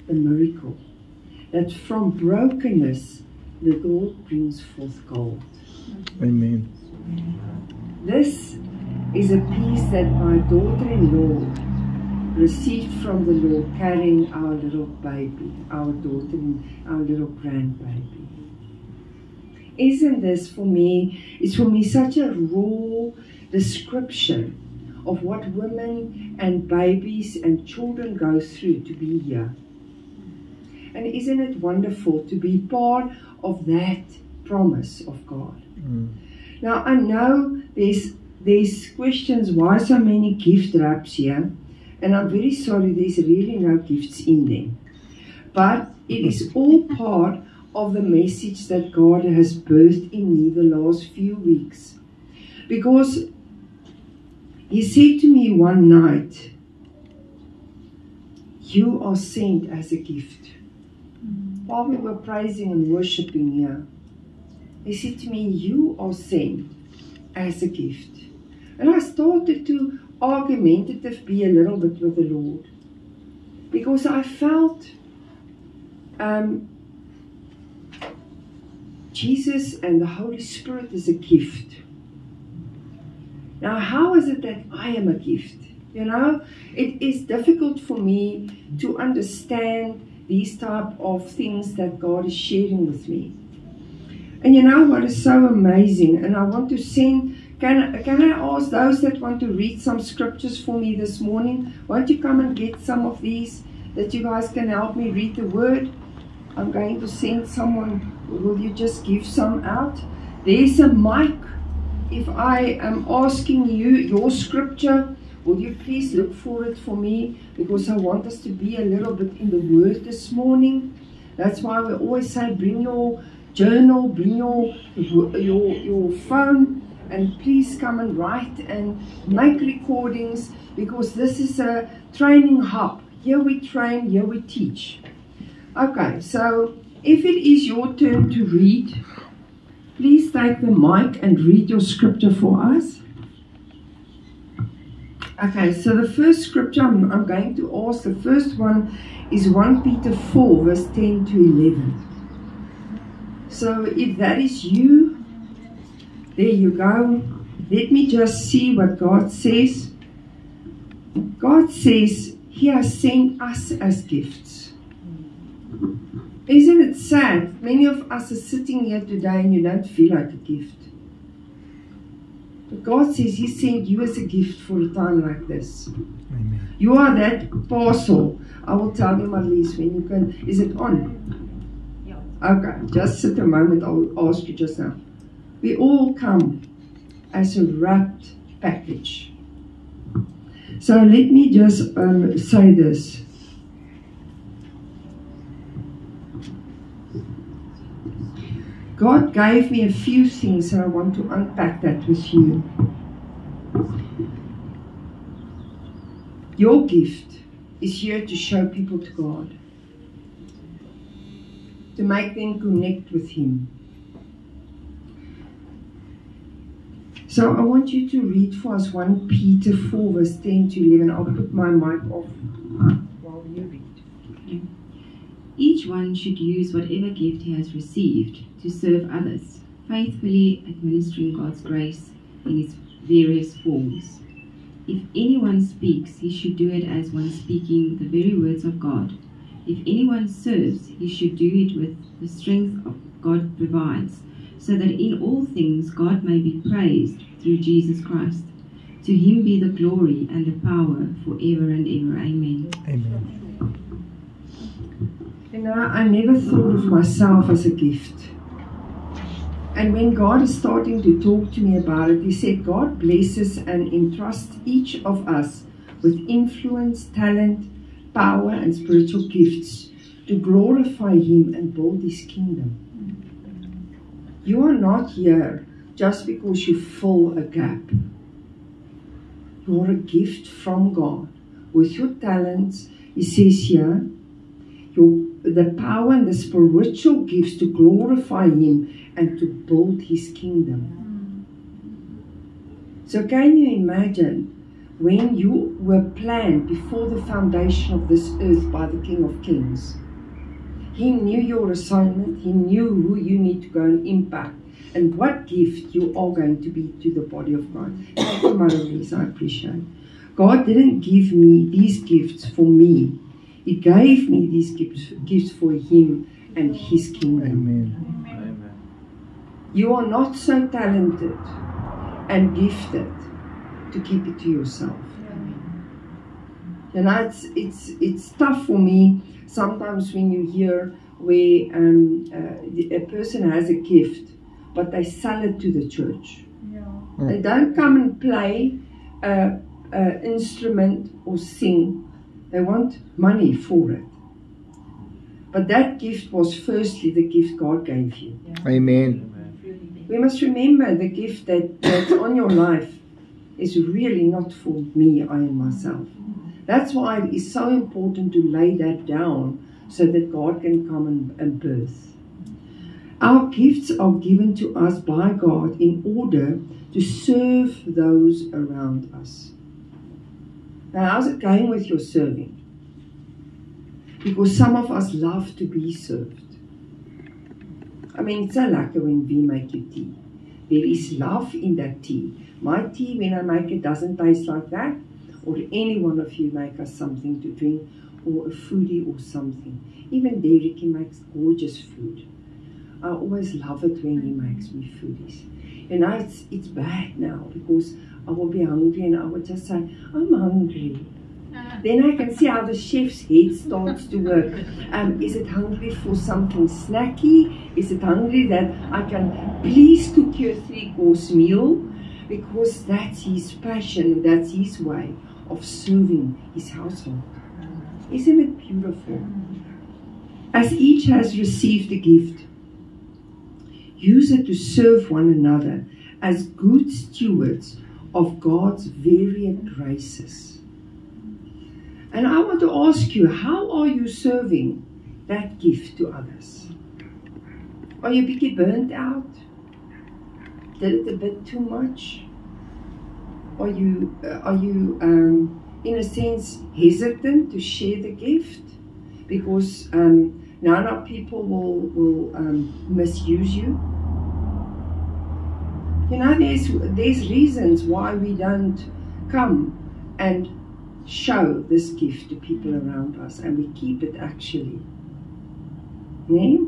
the miracle. That from brokenness, the gold brings forth gold. Amen. This is a peace that my daughter-in-law received from the Lord, carrying our little baby, our daughter and our little grandbaby. Isn't this for me, it's for me such a raw description of what women and babies and children go through to be here. And isn't it wonderful to be part of that promise of God? Now I know there's questions, why so many gift wraps here? And I'm very sorry, there's really no gifts in them. But it is all part of the message that God has birthed in me the last few weeks. Because He said to me one night, you are sent as a gift. While we were praising and worshiping here, He said to me, you are sent as a gift. And I started to argumentative be a little bit with the Lord. Because I felt Jesus and the Holy Spirit is a gift. Now, how is it that I am a gift? You know, it is difficult for me to understand these type of things that God is sharing with me. And you know what is so amazing? And I want to send, can I ask those that want to read some scriptures for me this morning? Won't you come and get some of these that you guys can help me read the word? I'm going to send someone. Will you just give some out? There's a mic. If I am asking you your scripture, will you please look for it for me? Because I want us to be a little bit in the word this morning. That's why we always say bring your journal, bring your phone, and please come and write and make recordings, because this is a training hub. Here we train, here we teach. Okay, so if it is your turn to read, please take the mic and read your scripture for us. Okay, so the first scripture I'm going to ask, the first one is 1 Peter 4, verse 10 to 11. So if that is you, there you go. Let me just see what God says. God says He has sent us as gifts. Isn't it sad? Many of us are sitting here today and you don't feel like a gift. But God says He sent you as a gift for a time like this. Amen. You are that parcel. I will tell you, Marlies, when you can. Is it on? Okay, just sit a moment, I will ask you just now. We all come as a wrapped package. So let me just say this. God gave me a few things and I want to unpack that with you. Your gift is here to show people to God. To make them connect with Him. So I want you to read for us 1 Peter 4 verse 10 to 11. I'll put my mic off while you read. Okay. Each one should use whatever gift he has received to serve others, faithfully administering God's grace in its various forms. If anyone speaks, he should do it as one speaking the very words of God. If anyone serves, he should do it with the strength God provides, so that in all things God may be praised through Jesus Christ. To Him be the glory and the power forever and ever. Amen. Amen. You know, I never thought of myself as a gift. And when God is starting to talk to me about it, He said God blesses and entrusts each of us with influence, talent, power and spiritual gifts to glorify Him and build His kingdom. You are not here just because you fill a gap. You are a gift from God. With your talents, He says here, the power and the spiritual gifts to glorify Him and to build His kingdom. So can you imagine when you were planned before the foundation of this earth by the King of Kings. He knew your assignment. He knew who you need to go and impact and what gift you are going to be to the body of God. Thank you, Mother Louise, I appreciate. God didn't give me these gifts for me. He gave me these gifts for Him and His kingdom. Amen. Amen. You are not so talented and gifted to keep it to yourself. You know, it's tough for me sometimes when you hear where a person has a gift, but they sell it to the church. They don't come and play an instrument or sing. They want money for it. But that gift was firstly the gift God gave you. Amen. We must remember the gift that's on your life is really not for me, I and myself. That's why it is so important to lay that down so that God can come and birth. Our gifts are given to us by God in order to serve those around us. Now, how's it going with your serving? Because some of us love to be served. I mean, it's so lekker when we make you tea. There is love in that tea. My tea, when I make it, doesn't taste like that. Or any one of you make us something to drink, or a foodie or something. Even Derek, he makes gorgeous food. I always love it when he makes me foodies. And now it's bad now because I will be hungry and I will just say, I'm hungry. Then I can see how the chef's head starts to work. Is it hungry for something snacky? Is it hungry that I can please cook you a 3-course meal? Because that's his passion, that's his way of serving his household. Isn't it beautiful? As each has received a gift, use it to serve one another as good stewards of God's varied graces. And I want to ask you, how are you serving that gift to others? Are you a bit burnt out? Did it a bit too much? Are you in a sense hesitant to share the gift because now people will misuse you? You know, there's reasons why we don't come and show this gift to people around us, and we keep it actually. Nee?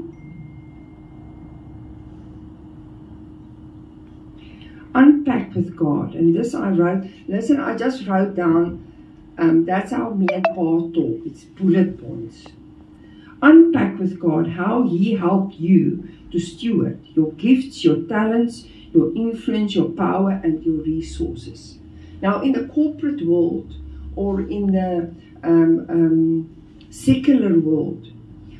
Unpack with God. And this I wrote, listen, I just wrote down, that's how me and Paul talk. It's bullet points. Unpack with God how He helped you to steward your gifts, your talents, your influence, your power, and your resources. Now, in the corporate world or in the secular world,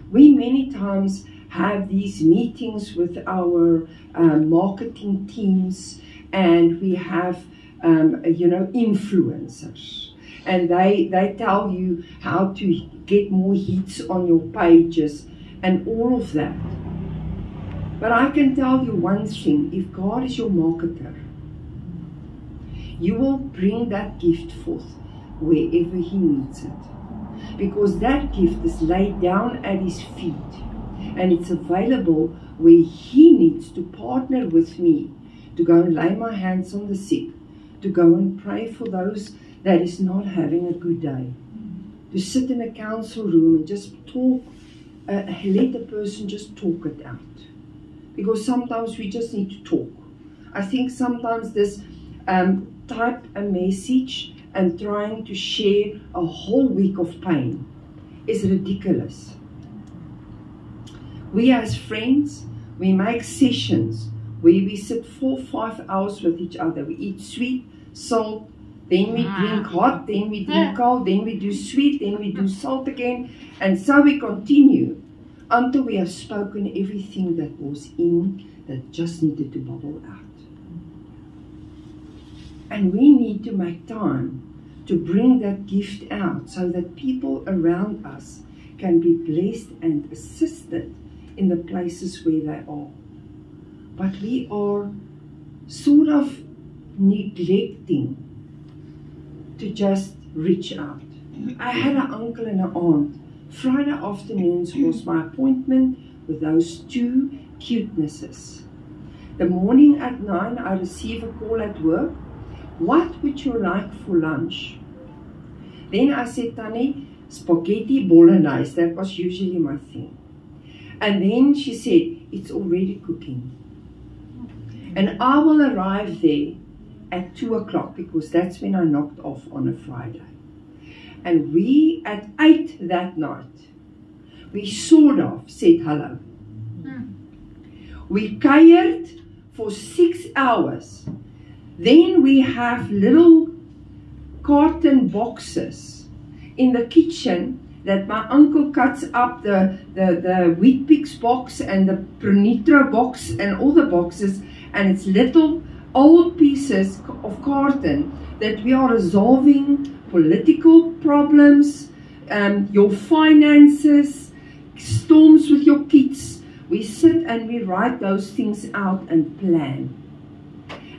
we many times have these meetings with our marketing teams, and we have, influencers. And they tell you how to get more hits on your pages and all of that. But I can tell you one thing, if God is your marketer, you will bring that gift forth wherever He needs it. Because that gift is laid down at His feet, and it's available where He needs to partner with me to go and lay my hands on the sick, to go and pray for those that is not having a good day, to sit in a council room and just talk, let the person just talk it out. Because sometimes we just need to talk. I think sometimes this type a message and trying to share a whole week of pain is ridiculous. We as friends, we make sessions where we sit 4 or 5 hours with each other. We eat sweet, salt, then we drink hot, then we drink cold, then we do sweet, then we do salt again. And so we continue until we have spoken everything that was in, that just needed to bubble out. And we need to make time to bring that gift out so that people around us can be blessed and assisted in the places where they are. But we are sort of neglecting to just reach out. I had an uncle and an aunt. Friday afternoons was my appointment with those two cutenesses. The morning at 9, I receive a call at work. What would you like for lunch? Then I said, Tannie, spaghetti bolognese. That was usually my thing. And then she said, it's already cooking. And I will arrive there at 2 o'clock because that's when I knocked off on a Friday. And we, at 8 that night, we sort of said hello. We catered for 6 hours. Then we have little carton boxes in the kitchen that my uncle cuts up the Wheat Pix box and the Pronitro box and all the boxes, and it's little old pieces of carton that we are resolving political problems, your finances, storms with your kids. We sit and we write those things out and plan.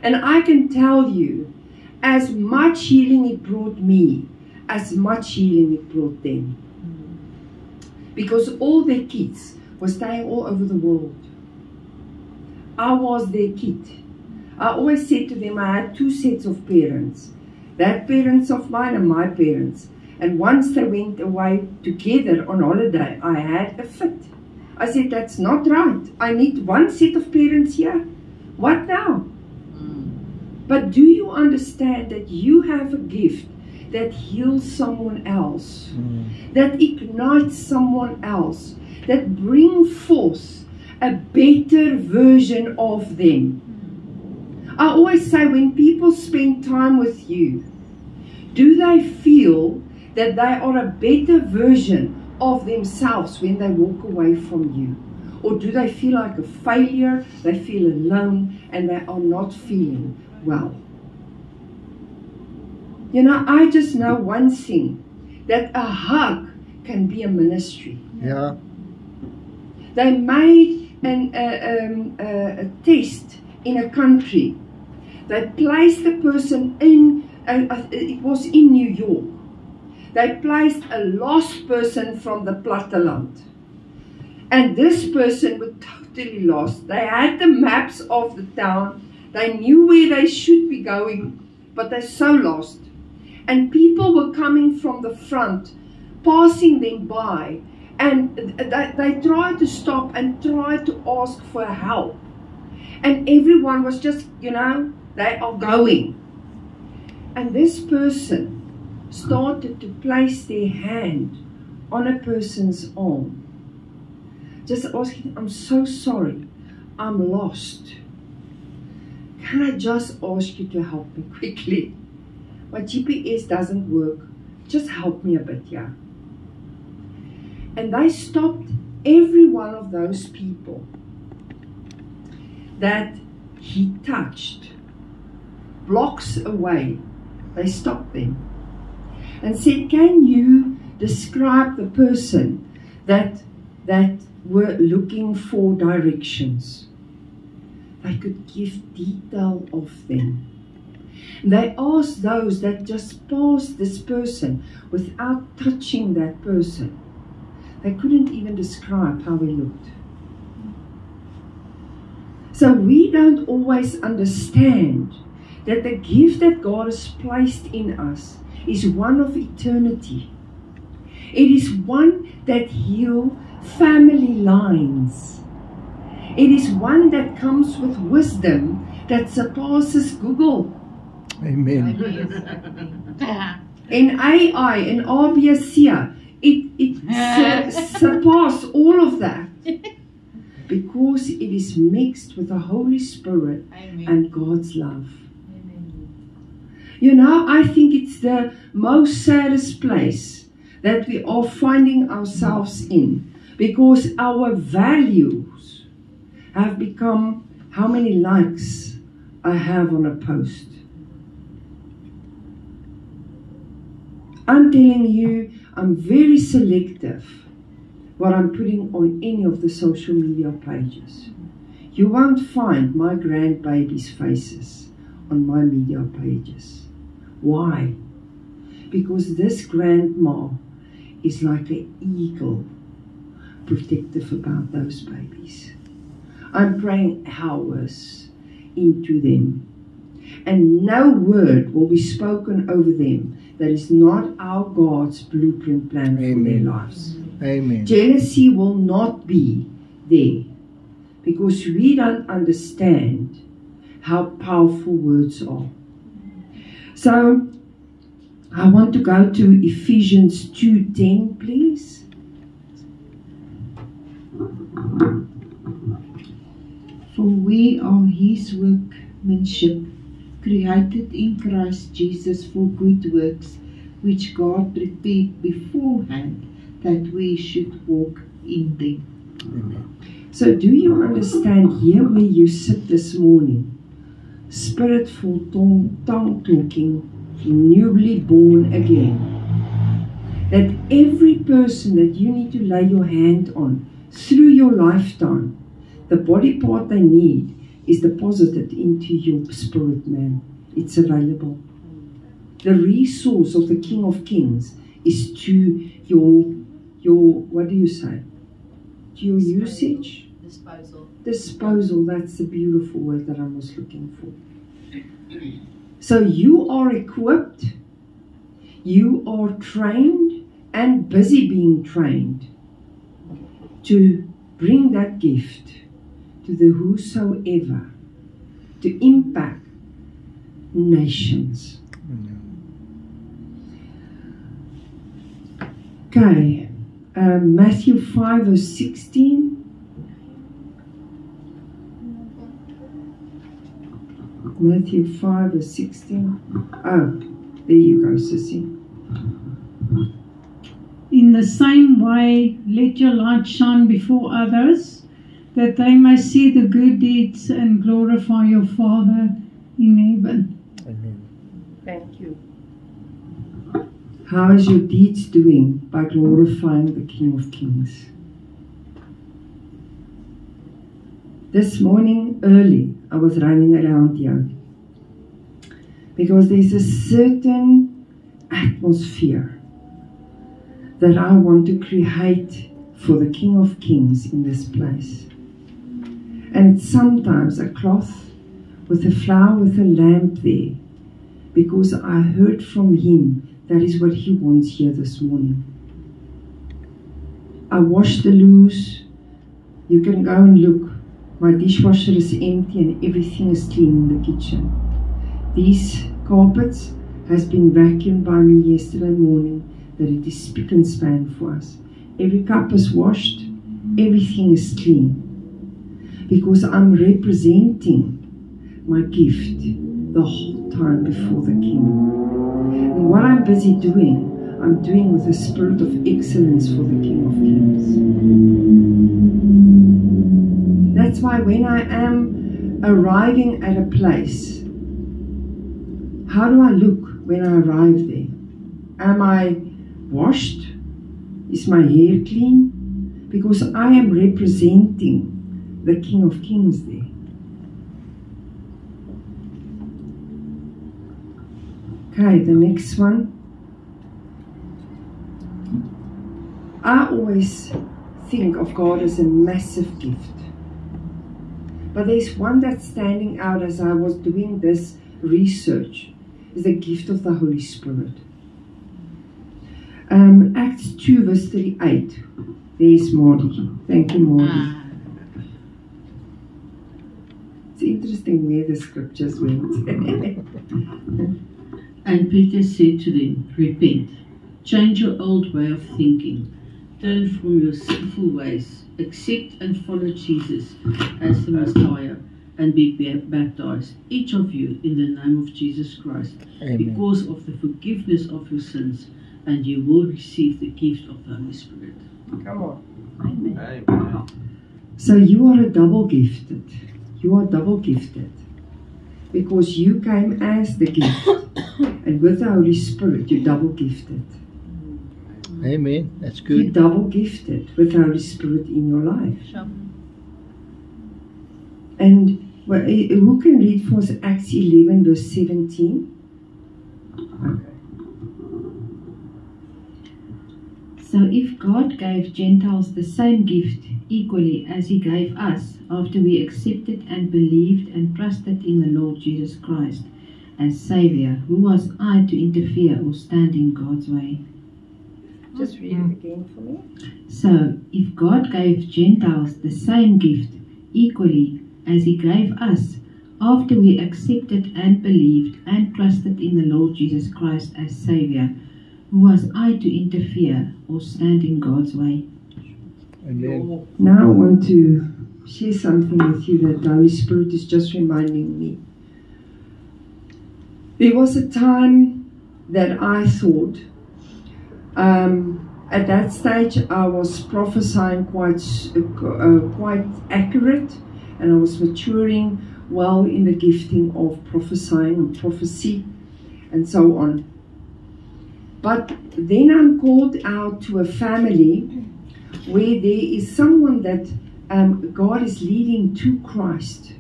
And I can tell you, as much healing it brought me, as much healing it brought them. Because all their kids were staying all over the world. I was their kid. I always said to them, I had 2 sets of parents. That parents of mine and my parents. And once they went away together on holiday, I had a fit. I said, that's not right. I need 1 set of parents here. What now? But do you understand that you have a gift that heals someone else, that ignites someone else, that brings forth a better version of them? I always say, when people spend time with you, do they feel that they are a better version of themselves when they walk away from you? Or do they feel like a failure, they feel alone, and they are not feeling well? You know, I just know one thing, that a hug can be a ministry. Yeah. They made a test in a country. They placed the person in, it was in New York. They placed a lost person from the platteland. And this person was totally lost. They had the maps of the town. They knew where they should be going, but they're so lost. And people were coming from the front, passing them by, and they tried to stop and tried to ask for help. And everyone was just, you know, they are going. And this person started to place their hand on a person's arm, just asking, I'm so sorry, I'm lost. Can I just ask you to help me quickly? My GPS doesn't work. Just help me a bit, yeah. And they stopped every one of those people that he touched, blocks away. They stopped them and said, can you describe the person that were looking for directions? They could give detail of them. They asked those that just passed this person without touching that person. They couldn't even describe how he looked. So we don't always understand that the gift that God has placed in us is one of eternity. It is one that heals family lines. It is one that comes with wisdom that surpasses Google. Amen. In AI, in RBC, it surpasses all of that. Because it is mixed with the Holy Spirit and God's love. You know, I think it's the most saddest place that we are finding ourselves in, because our values have become how many likes I have on a post. I'm telling you, I'm very selective what I'm putting on any of the social media pages. You won't find my grandbabies' faces on my media pages. Why? because this grandma is like an eagle, protective about those babies. I'm praying hours into them, and no word will be spoken over them that is not our God's blueprint plan for their lives. Amen. Jealousy will not be there, because we don't understand how powerful words are. So I want to go to Ephesians 2:10, please. For we are His workmanship, created in Christ Jesus for good works, which God prepared beforehand that we should walk in them. Amen. So do you understand here where you sit this morning? Spirit-full, tongue-talking, newly born again. That every person that you need to lay your hand on through your lifetime, the body part they need is deposited into your spirit, man. It's available. The resource of the King of Kings is to your what do you say? To your usage? Disposal, that's the beautiful word that I was looking for. So you are equipped, you are trained and busy being trained to bring that gift to the whosoever, to impact nations. Okay, Matthew 5 verse 16. Matthew 5 verse 16. Oh, there you go, sissy. In the same way, let your light shine before others, that they may see the good deeds and glorify your Father in heaven. Amen. Thank you. How is your deeds doing? By glorifying the King of Kings. This morning early, I was running around here because there's a certain atmosphere that I want to create for the King of Kings in this place. And it's sometimes a cloth with a flower with a lamp there, because I heard from Him that is what He wants here this morning. I washed the loos. You can go and look. My dishwasher is empty and everything is clean in the kitchen. These carpets has been vacuumed by me yesterday morning, that it is spick and span for us. Every cup is washed, everything is clean. Because I'm representing my gift the whole time before the King. And what I'm busy doing, I'm doing with a spirit of excellence for the King of Kings. That's why when I am arriving at a place, how do I look when I arrive there? Am I washed? Is my hair clean? Because I am representing the King of Kings there. Okay, the next one. I always think of God as a massive gift. But there's one that's standing out as I was doing this research, is the gift of the Holy Spirit. Acts 2 verse 38. There's Marty. Thank you, Marty. It's interesting where the scriptures went. And Peter said to them, repent, change your old way of thinking, turn from your sinful ways, accept and follow Jesus as the Messiah, and be baptized, each of you, in the name of Jesus Christ, Amen. because of the forgiveness of your sins, and you will receive the gift of the Holy Spirit. Come on. Amen. So you are a double gifted. You are double gifted. Because you came as the gift. And with the Holy Spirit, you're double gifted. Amen. That's You're good. double gifted with the Holy Spirit in your life. Sure. And who can read for us Acts 11 verse 17? Okay. So if God gave Gentiles the same gift equally as He gave us after we accepted and believed and trusted in the Lord Jesus Christ as Saviour, who was I to interfere or stand in God's way? Just read it again for me. So if God gave Gentiles the same gift equally as He gave us after we accepted and believed and trusted in the Lord Jesus Christ as Saviour, who was I to interfere or stand in God's way? Amen. Now I want to share something with you that the Holy Spirit is just reminding me. There was a time that I thought, at that stage I was prophesying quite accurate, and I was maturing well in the gifting of prophesying and prophecy and so on. But then I'm called out to a family where there is someone that God is leading to Christ.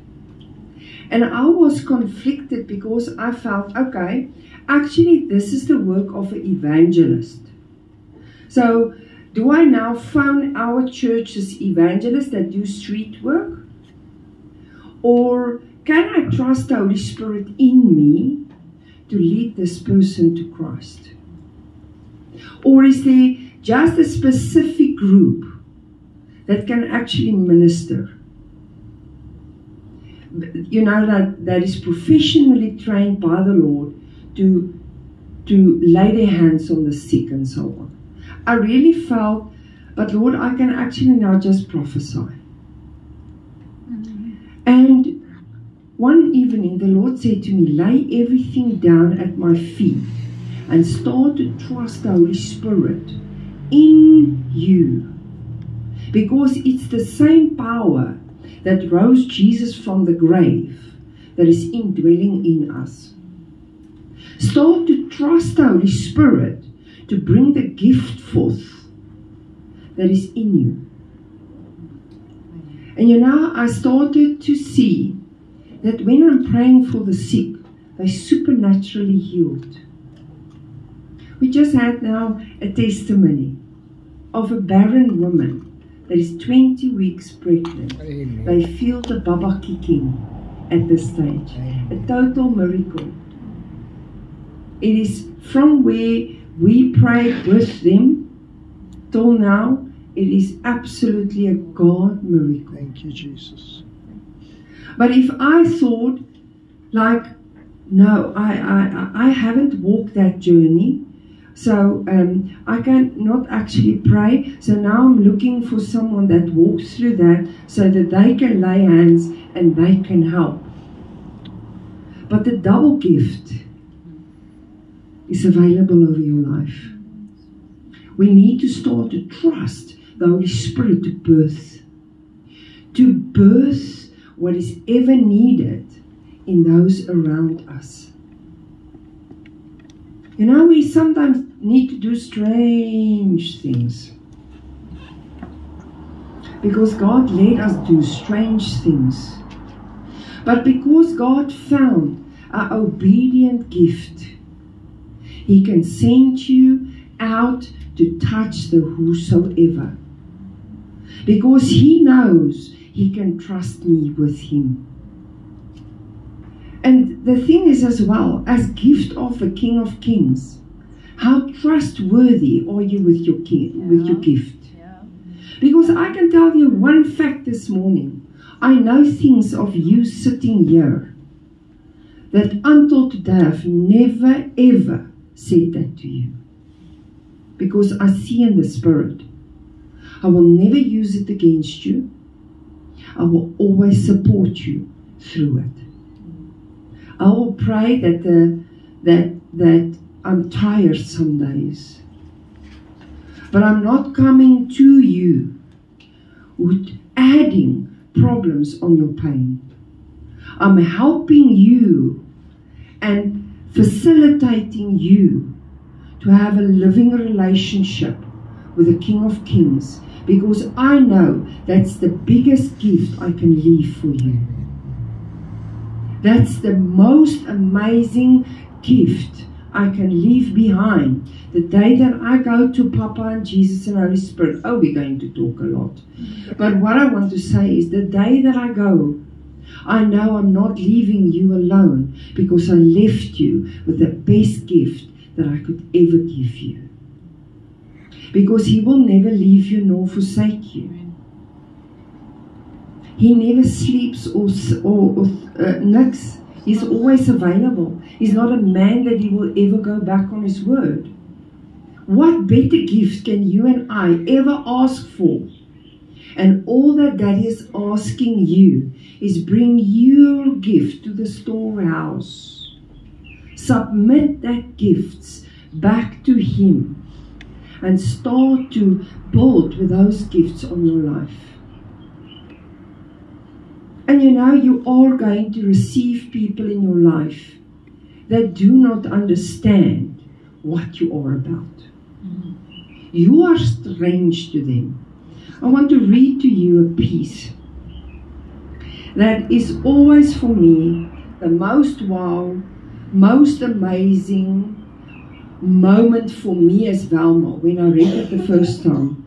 And I was conflicted because I felt, okay, actually this is the work of an evangelist. So do I now phone our church as evangelists that do street work? Or can I trust the Holy Spirit in me to lead this person to Christ? Or is there just a specific group that can actually minister? You know, that is professionally trained by the Lord to lay their hands on the sick and so on. I really felt, but Lord, I can actually now just prophesy. And one evening the Lord said to me, lay everything down at my feet and start to trust the Holy Spirit in you. Because it's the same power that rose Jesus from the grave that is indwelling in us. Start to trust the Holy Spirit to bring the gift forth that is in you. And you know, I started to see that when I'm praying for the sick, they're supernaturally healed. We just had now a testimony of a barren woman that is 20 weeks pregnant. Amen. They feel the Baba kicking at this stage. A total miracle. It is from where we prayed with them till now, it is absolutely a God miracle. Thank you, Jesus. But if I thought, like, no, I haven't walked that journey, so I can not actually pray, so now I'm looking for someone that walks through that so that they can lay hands and they can help. But the double gift is available over your life. We need to start to trust the Holy Spirit to birth what is ever needed in those around us. You know, we sometimes need to do strange things because God let us do strange things. But because God found our obedient gift, He can send you out to touch the whosoever. Because He knows He can trust me with Him. And the thing is as well, as gift of the King of Kings, how trustworthy are you with your with your gift? Because I can tell you one fact this morning. I know things of you sitting here that until today I've never ever said that to you. Because I see in the Spirit. I will never use it against you. I will always support you through it. I will pray that I'm tired some days. But I'm not coming to you with adding problems on your pain. I'm helping you and facilitating you to have a living relationship with the King of Kings, because I know that's the biggest gift I can leave for you. That's the most amazing gift I can leave behind, the day that I go to Papa and Jesus and Holy Spirit. Oh, we're going to talk a lot. But what I want to say is the day that I go, I know I'm not leaving you alone, because I left you with the best gift that I could ever give you. Because He will never leave you nor forsake you. He never sleeps or nix. He's always available. He's not a man that He will ever go back on His word. What better gift can you and I ever ask for? And all that Daddy is asking you is bring your gift to the storehouse. Submit that gifts back to Him and start to build with those gifts on your life. And you know, you are going to receive people in your life that do not understand what you are about. You are strange to them. I want to read to you a piece that is always for me the most wow, most amazing moment for me as Velma when I read it the first time.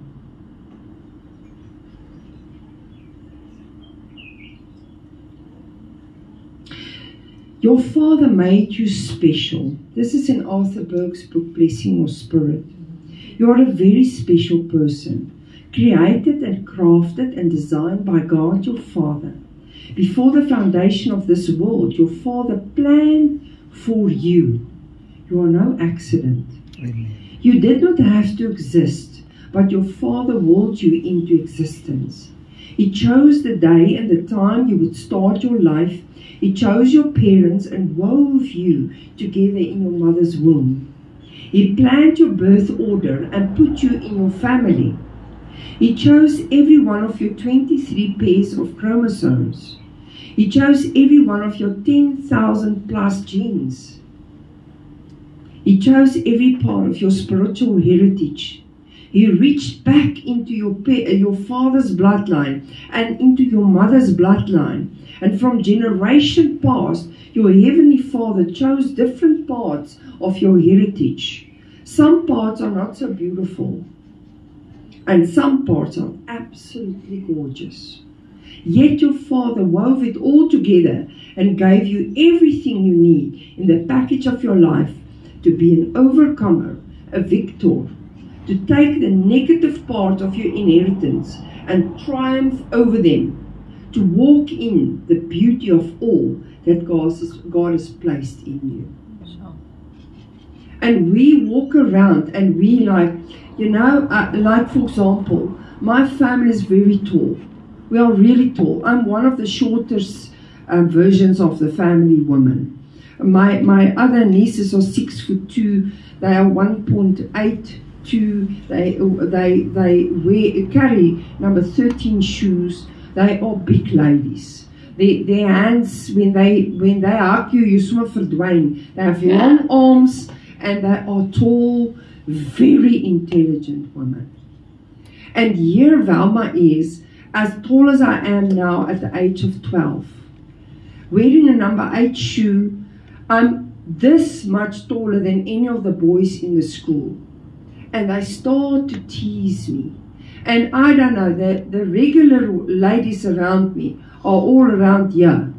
Your Father made you special. This is in Arthur Burke's book, Blessing Your Spirit. You are a very special person, created and crafted and designed by God your Father. Before the foundation of this world, your Father planned for you. You are no accident. Amen. You did not have to exist, but your Father willed you into existence. He chose the day and the time you would start your life. He chose your parents and wove you together in your mother's womb. He planned your birth order and put you in your family. He chose every one of your 23 pairs of chromosomes. He chose every one of your 10,000 plus genes. He chose every part of your spiritual heritage. He reached back into your father's bloodline and into your mother's bloodline. And from generation past, your Heavenly Father chose different parts of your heritage. Some parts are not so beautiful, and some parts are absolutely gorgeous. Yet your Father wove it all together and gave you everything you need in the package of your life to be an overcomer, a victor, to take the negative part of your inheritance and triumph over them, to walk in the beauty of all that God has placed in you. And we walk around and we like for example, my family is very tall. We are really tall. I'm one of the shortest versions of the family woman. My other nieces are 6'2". They are 1.82. They carry number 13 shoes. They are big ladies. Their hands, when they hug you, you sommer verdwyn. They have long arms and they are tall, very intelligent women. And here Velma is, as tall as I am now at the age of 12. Wearing a number 8 shoe, I'm this much taller than any of the boys in the school. And they start to tease me. And I don't know, the regular ladies around me are all around here.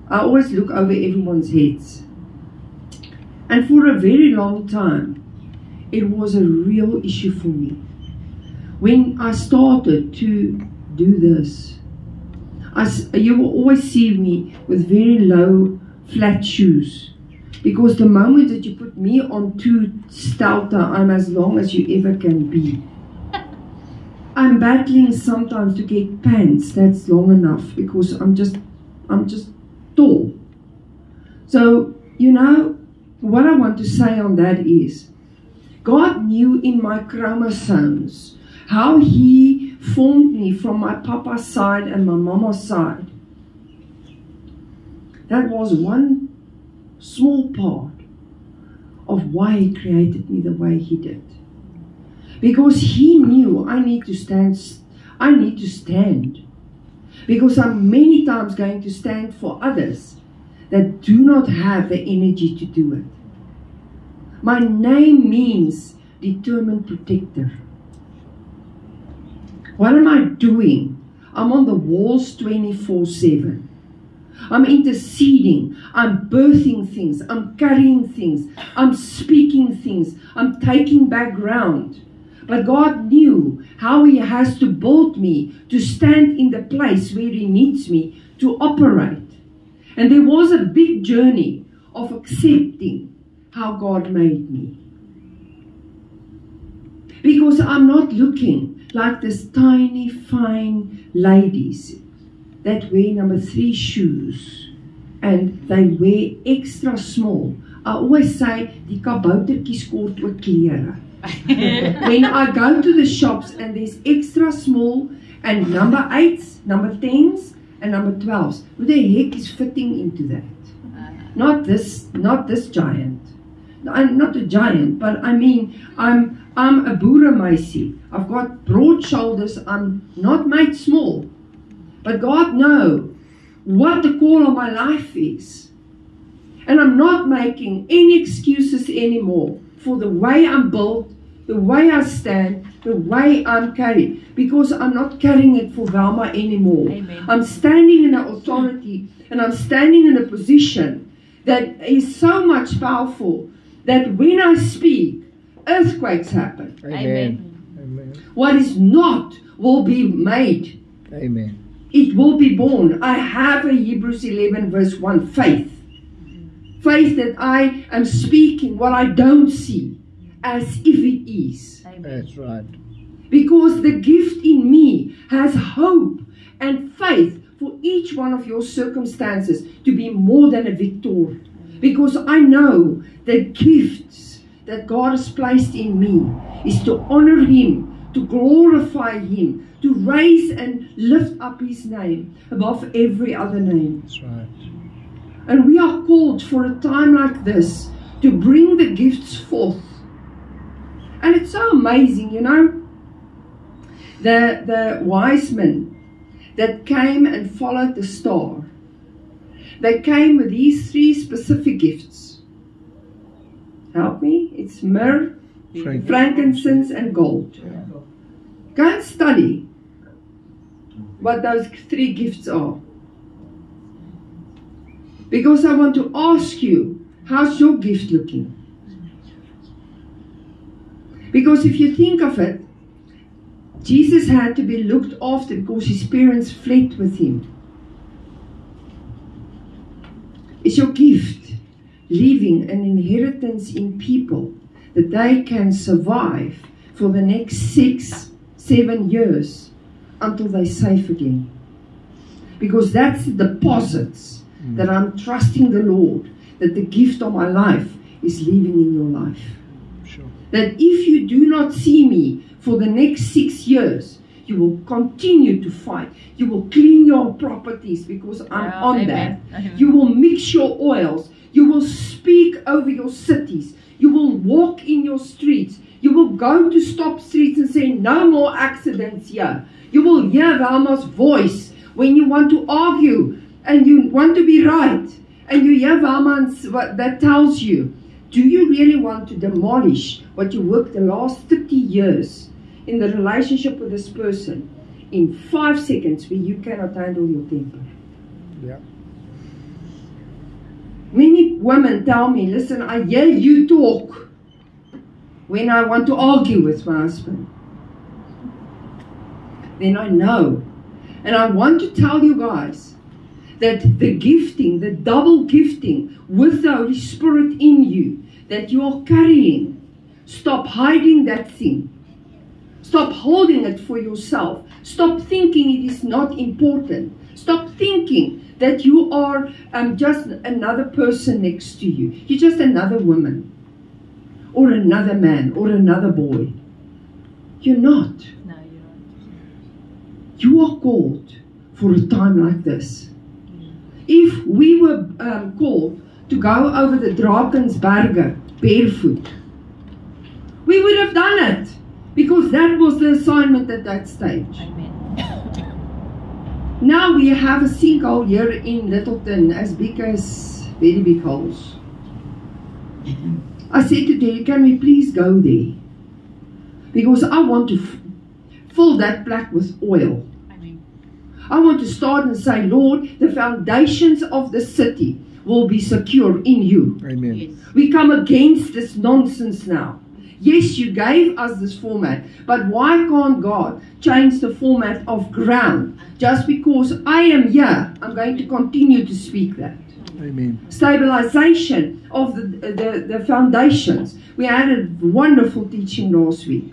I always look over everyone's heads. And for a very long time, it was a real issue for me. When I started to do this, you will always see me with very low, flat shoes. Because the moment that you put me on too stout, I'm as long as you ever can be. I'm battling sometimes to get pants that's long enough because I'm just tall. So, you know, what I want to say on that is, God knew in my chromosomes how He formed me from my papa's side and my mama's side. That was one small part of why He created me the way He did. Because He knew I need to stand. Because I'm many times going to stand for others that do not have the energy to do it. My name means determined protector. What am I doing? I'm on the walls 24/7. I'm interceding. I'm birthing things. I'm carrying things. I'm speaking things. I'm taking back ground. But God knew how He has to build me to stand in the place where He needs me to operate. And there was a big journey of accepting how God made me. Because I'm not looking like this tiny, fine ladies that wear number 3 shoes and they wear extra small. I always say, die kaboutertjies kort ook klere. When I go to the shops and there's extra small and number 8s, number 10s and number 12s, who the heck is fitting into that? Not this giant. I'm not a giant, but I mean, I'm a boerenmeisie. I've got broad shoulders. I'm not made small. But God knows what the call of my life is. And I'm not making any excuses anymore for the way I'm built, the way I stand, the way I'm carried. Because I'm not carrying it for Velma anymore. Amen. I'm standing in an authority and I'm standing in a position that is so much powerful that when I speak, earthquakes happen. Amen. Amen. What is not will be made. Amen. It will be born. I have a Hebrews 11 verse 1 faith. Faith that I am speaking what I don't see as if it is. That's right. Because the gift in me has hope and faith for each one of your circumstances to be more than a victor. Because I know the gifts that God has placed in me is to honor Him, to glorify Him, to raise and lift up His name above every other name. That's right. And we are called for a time like this to bring the gifts forth. And it's so amazing, you know. The wise men that came and followed the star, they came with these 3 specific gifts. Help me? It's myrrh, frankincense, and gold. Go and study what those 3 gifts are. Because I want to ask you, how's your gift looking? Because if you think of it, Jesus had to be looked after because His parents fled with Him. Is your gift leaving an inheritance in people that they can survive for the next 6-7 years until they're safe again? Because that's the deposits that I'm trusting the Lord, that the gift of my life is leaving in your life. Sure. That if you do not see me for the next 6 years, you will continue to fight. You will clean your properties because I'm on amen. that. You will mix your oils. You will speak over your cities. You will walk in your streets. You will go to stop streets and say, no more accidents here. You will hear Velma's voice when you want to argue and you want to be right. And you hear Velma that tells you, do you really want to demolish what you worked the last 30 years in the relationship with this person in 5 seconds where you cannot handle your temper? Yeah. Many women tell me, listen, I hear you talk when I want to argue with my husband. Then I know. And I want to tell you guys that the gifting, the double gifting with the Holy Spirit in you that you are carrying, stop hiding that thing. Stop holding it for yourself. Stop thinking it is not important. Stop thinking that you are just another person next to you. You're just another woman or another man or another boy. You're not. No, you're right. You are called for a time like this. If we were called to go over the Drakensberge barefoot, we would have done it because that was the assignment at that stage. Amen. Now we have a sinkhole here in Littleton as big as very big holes. I said to Terry, can we please go there? Because I want to fill that plaque with oil. I want to start and say, Lord, the foundations of the city will be secure in you. Amen. We come against this nonsense now. Yes, you gave us this format, but why can't God change the format of ground? Just because I am here, I'm going to continue to speak that. Amen. Stabilization of the foundations. We had a wonderful teaching last week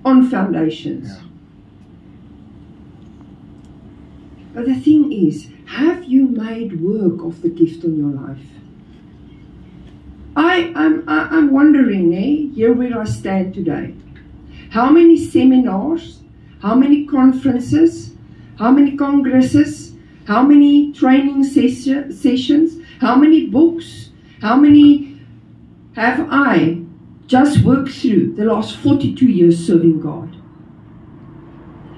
on foundations. Yeah. But the thing is, have you made work of the gift on your life? I'm wondering, here where I stand today, how many seminars, how many conferences, how many congresses, how many training sessions, how many books, how many have I just worked through the last 42 years serving God?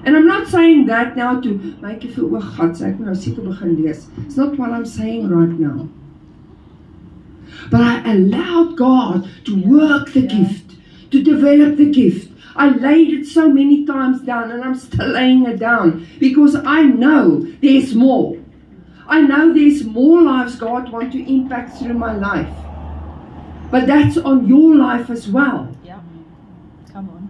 And I'm not saying that now to make you feel, oh God, ek moet nou seker begin lees. It's not what I'm saying right now. But I allowed God to work the gift, to develop the gift. I laid it so many times down, and I'm still laying it down because I know there's more. I know there's more lives God wants to impact through my life. But that's on your life as well. Yeah. Come on.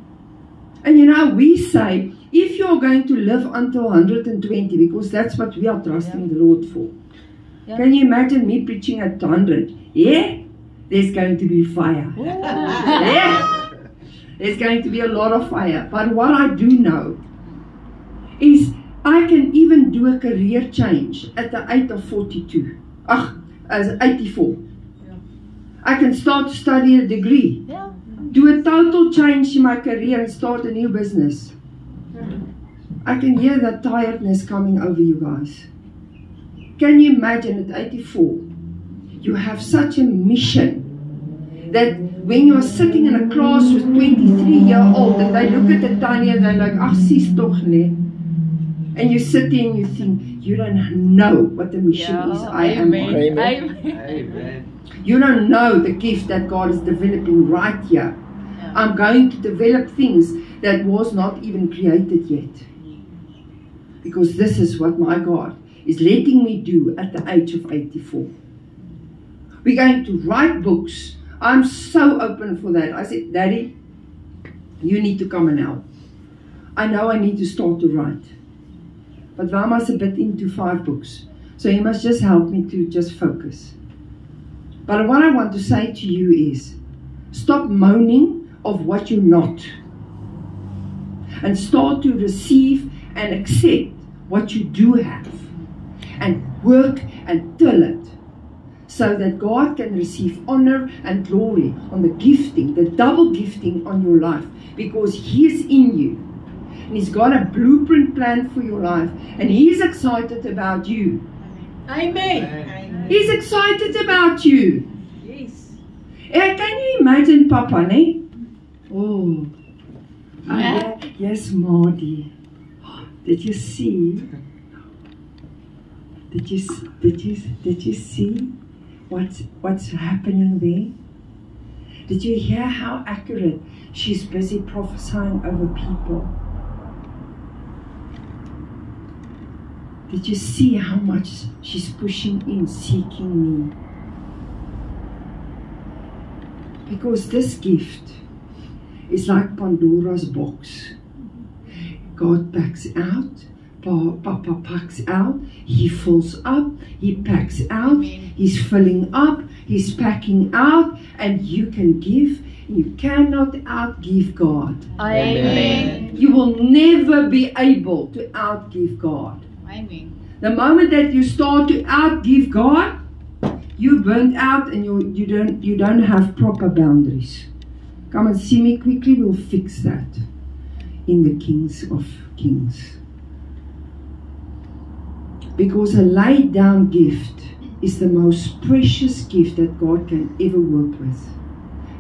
And you know, we say, if you're going to live until 120, because that's what we are trusting the Lord for. Yeah. Can you imagine me preaching at 100? Yeah? There's going to be fire. Yeah? There's going to be a lot of fire. But what I do know is I can even do a career change at the age of 42. As 84. Yeah. I can start to study a degree. Yeah. Do a total change in my career and start a new business. I can hear that tiredness coming over you guys. Can you imagine at 84, you have such a mission that when you're sitting in a class with 23-year-old and they look at the tiny and they're like, ach, sis toch ne. And you sit there and you think, you don't know what the mission is I am on. Amen. You don't know the gift that God is developing right here. Yeah. I'm going to develop things that was not even created yet. Because this is what my God is letting me do at the age of 84. We're going to write books. I'm so open for that. I said, Daddy, you need to come and help. I know I need to start to write. But Mama's a bit into 5 books. So you must just help me to just focus. But what I want to say to you is, stop moaning of what you're not. And start to receive and accept what you do have. And work and till it. So that God can receive honor and glory on the gifting, the double gifting on your life. Because He is in you. And He's got a blueprint plan for your life. And He's excited about you. Amen. He's excited about you. Yes. Can you imagine Papa, ne? Oh. Yes, Maudie. Did you see? Did you see what's happening there? Did you hear how accurate she's busy prophesying over people? Did you see how much she's pushing in, seeking me? Because this gift is like Pandora's box. God packs out, Papa packs out, He fills up, He packs out, He's filling up, He's packing out, and you can give. You cannot outgive God. Amen. You will never be able to outgive God. Amen. The moment that you start to outgive God, you burnt out and you don't have proper boundaries. Come and see me quickly, we'll fix that in the Kings of Kings. Because a laid down gift is the most precious gift that God can ever work with.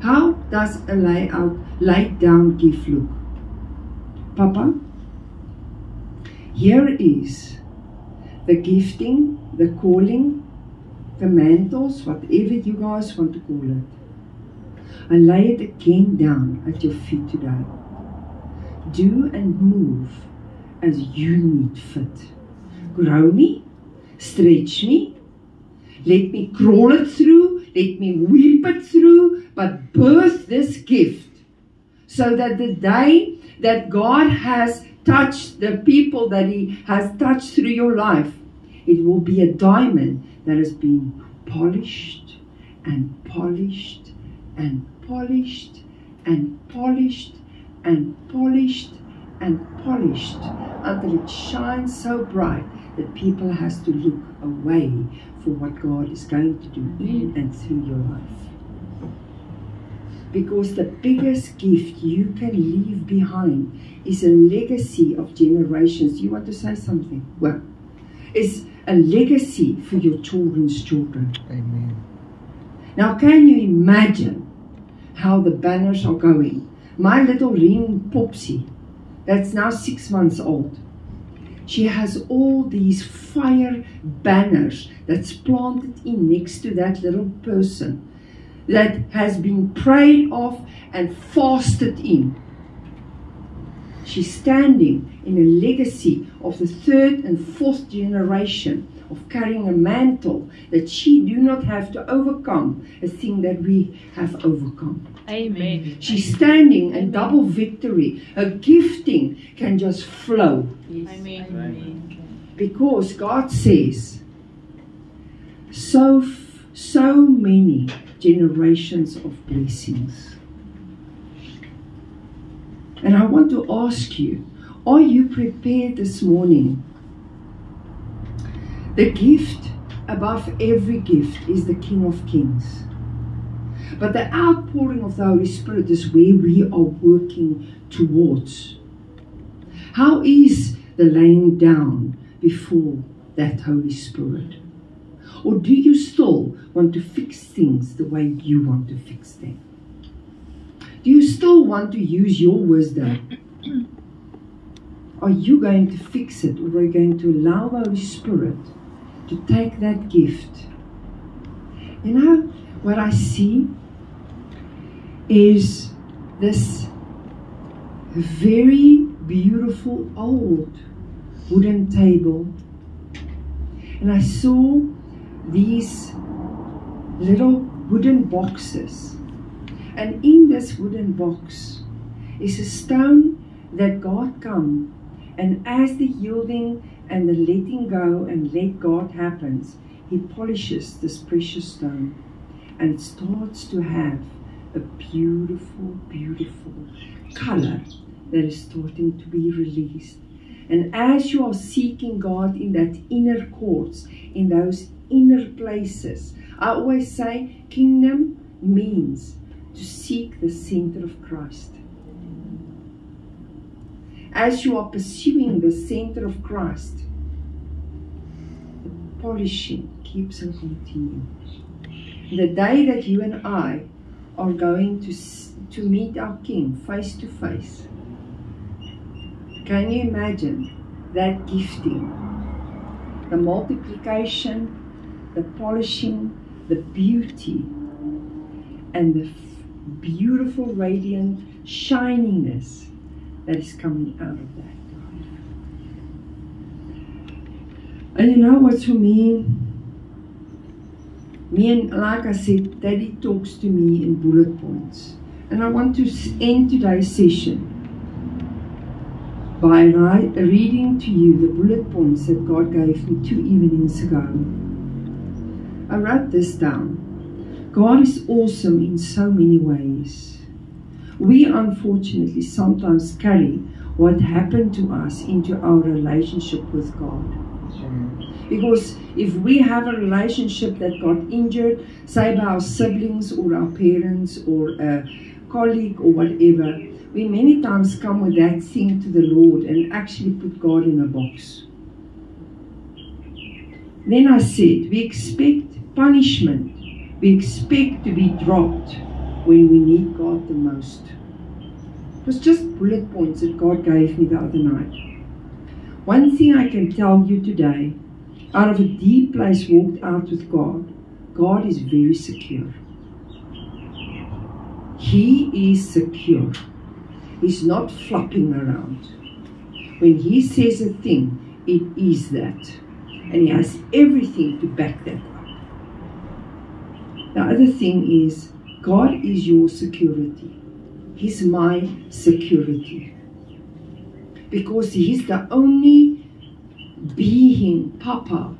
How does a laid down gift look? Papa, here is the gifting, the calling, the mantles, whatever you guys want to call it. I lay it again down at your feet today. Do and move as you need fit. Grow me, stretch me, let me crawl it through, let me weep it through, but birth this gift so that the day that God has touched the people that He has touched through your life, it will be a diamond that has been polished and polished and polished and polished and polished and polished until it shines so bright that people has to look away for what God is going to do in and through your life. Because the biggest gift you can leave behind is a legacy of generations. You want to say something? Well, it's a legacy for your children's children. Amen. Now, can you imagine how the banners are going? My little Ring Popsy, that's now 6 months old, she has all these fire banners that's planted in next to that little person that has been prayed off and fasted in. She's standing in a legacy of the 3rd and 4th generation of carrying a mantle that she do not have to overcome a thing that we have overcome. Amen. She's standing in double victory. Her gifting can just flow. Amen. Because God says, so many generations of blessings. And I want to ask you, are you prepared this morning? The gift above every gift is the King of Kings. But the outpouring of the Holy Spirit is where we are working towards. How is the laying down before that Holy Spirit? Or do you still want to fix things the way you want to fix them? Do you still want to use your wisdom? Are you going to fix it, or are you going to allow the Holy Spirit to take that gift? You know, what I see is this very beautiful old wooden table. And I saw these little wooden boxes. And in this wooden box is a stone that God come, and as the yielding and the letting go and let God happens, He polishes this precious stone, and it starts to have a beautiful, beautiful color that is starting to be released. And as you are seeking God in that inner courts, in those inner places, I always say kingdom means to seek the center of Christ. As you are pursuing the center of Christ, the polishing keeps on continuing. The day that you and I are going to meet our King face to face, can you imagine that gifting? The multiplication, the polishing, the beauty, and the beautiful, radiant shininess that is coming out of that. And you know what's for me? And like I said, Daddy talks to me in bullet points. And I want to end today's session by reading to you the bullet points that God gave me 2 evenings ago. I wrote this down. God is awesome in so many ways. We unfortunately sometimes carry what happened to us into our relationship with God. Because if we have a relationship that got injured, say by our siblings or our parents or a colleague or whatever, we many times come with that thing to the Lord and actually put God in a box. Then I said, we expect punishment. We expect to be dropped when we need God the most. It was just bullet points that God gave me the other night. One thing I can tell you today, out of a deep place walked out with God, God is very secure. He is secure. He's not flopping around. When he says a thing, it is that. And he has everything to back that up. The other thing is, God is your security. He's my security. Because He's the only being, Papa,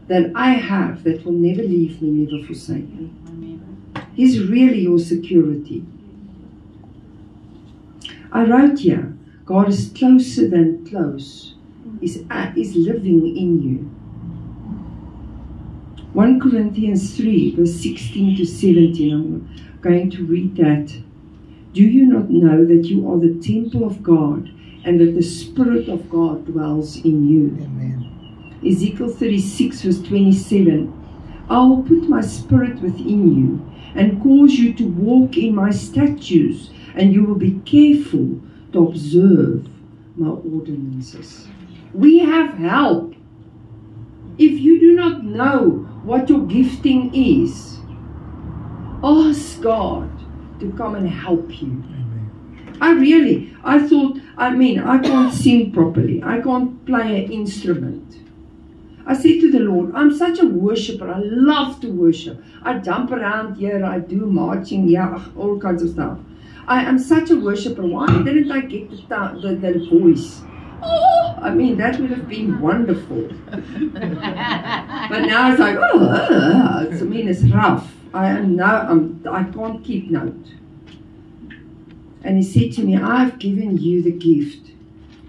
that I have that will never leave me, never forsake me. He's really your security. I wrote here, God is closer than close, is living in you. 1 Corinthians 3, verse 16 to 17, I'm going to read that. Do you not know that you are the temple of God and that the Spirit of God dwells in you? Amen. Ezekiel 36, verse 27, I will put my Spirit within you and cause you to walk in my statutes, and you will be careful to observe my ordinances. We have help. If you do not know what your gifting is, ask God to come and help you. I thought, I can't sing properly. I can't play an instrument. I said to the Lord, I'm such a worshipper. I love to worship. I jump around here. I do marching. Yeah, all kinds of stuff. I am such a worshipper. Why didn't I get the voice? Oh, that would have been wonderful. But now it's like, it's rough. I can't keep note. And he said to me, I've given you the gift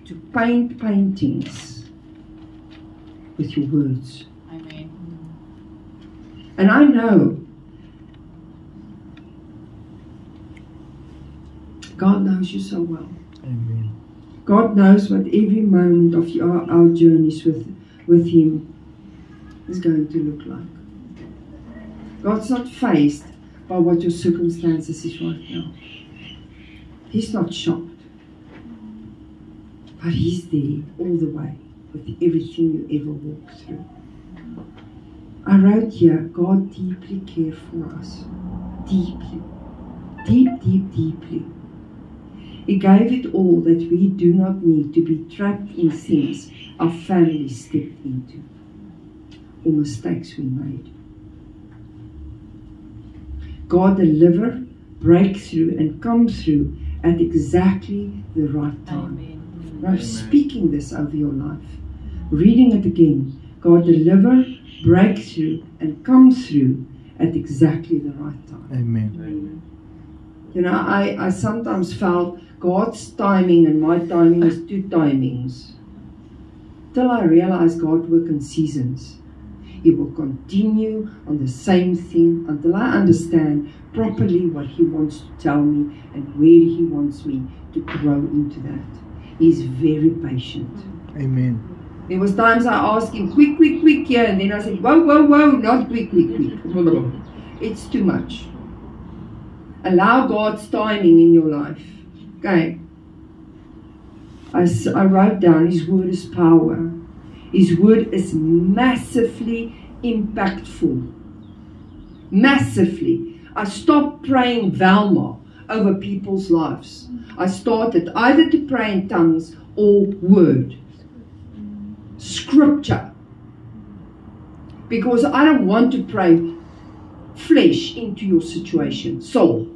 to paint paintings with your words. Amen. And I know God knows you so well. Amen. God knows what every moment of our journeys with Him is going to look like. God's not fazed by what your circumstances is right now. He's not shocked. But He's there all the way with everything you ever walk through. I wrote here, God deeply cares for us. Deeply. Deeply. He gave it all that we do not need to be trapped in sins our family stepped into or mistakes we made. God deliver, break through and come through at exactly the right time. Amen. I'm speaking this over your life. Reading it again. God deliver, break through and come through at exactly the right time. Amen. I sometimes felt God's timing and my timing is two timings. Till I realized God works in seasons. He will continue on the same thing until I understand properly what He wants to tell me and where He wants me to grow into that. He's very patient. Amen. There was times I asked Him, quick here, and then I said, whoa, not quick. It's too much. Allow God's timing in your life. Okay. I wrote down His word is power. His word is massively impactful. Massively. I stopped praying Velma over people's lives. I started either to pray in tongues or word. Scripture. Because I don't want to pray flesh into your situation. Soul.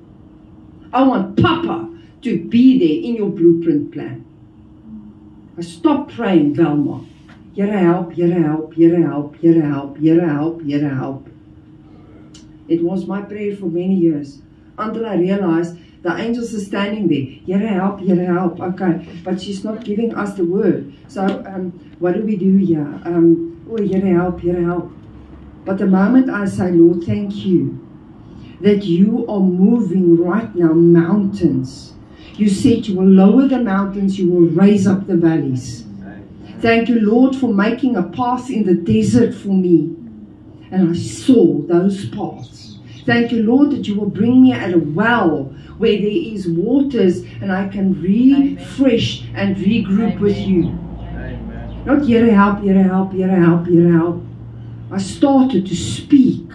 I want Papa to be there in your blueprint plan. I stopped praying Velma. Here help. It was my prayer for many years until I realized the angels are standing there. Here help. Okay, but she's not giving us the word. So what do we do here? Here help. But the moment I say, Lord, thank you that you are moving right now mountains. You said you will lower the mountains, you will raise up the valleys. Thank you, Lord, for making a path in the desert for me. And I saw those paths. Thank you, Lord, that you will bring me at a well where there is waters and I can refresh and regroup with you. Not here help. I started to speak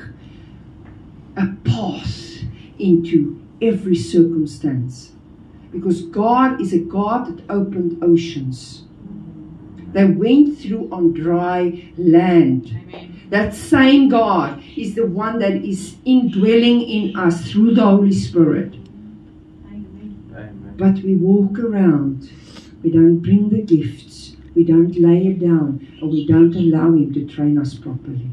a path into every circumstance. Because God is a God that opened oceans. They went through on dry land. That same God is the one that is indwelling in us through the Holy Spirit. But we walk around, we don't bring the gifts, we don't lay it down, and we don't allow Him to train us properly.